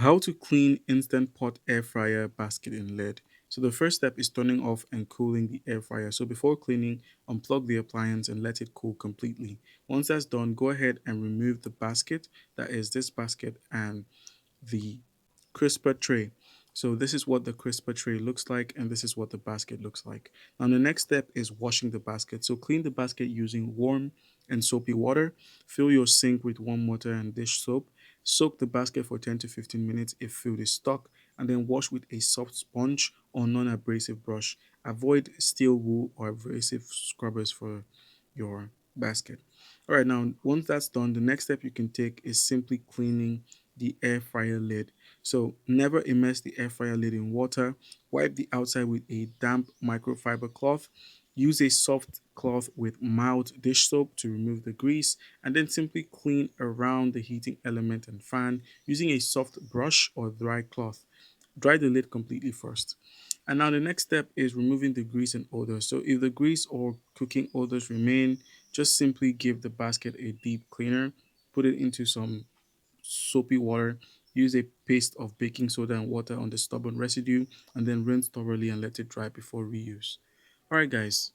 How to clean instant pot air fryer basket in lead. So the first step is turning off and cooling the air fryer. So before cleaning, unplug the appliance and let it cool completely. Once that's done, go ahead and remove the basket, that is this basket, and the crisper tray. So this is what the crisper tray looks like, and this is what the basket looks like. Now the next step is washing the basket. So clean the basket using warm and soapy water. Fill your sink with warm water and dish soap. Soak the basket for 10 to 15 minutes if filled is stuck, and then wash with a soft sponge or non-abrasive brush. Avoid steel wool or abrasive scrubbers for your basket. All right, now once that's done, the next step you can take is simply cleaning the air fryer lid. So never immerse the air fryer lid in water. Wipe the outside with a damp microfiber cloth. Use a soft cloth with mild dish soap to remove the grease, and then simply clean around the heating element and fan using a soft brush or dry cloth. Dry the lid completely first. And now the next step is removing the grease and odors. So if the grease or cooking odors remain, just simply give the basket a deep cleaner. Put it into some soapy water. Use a paste of baking soda and water on the stubborn residue, and then rinse thoroughly and let it dry before reuse. All right, guys.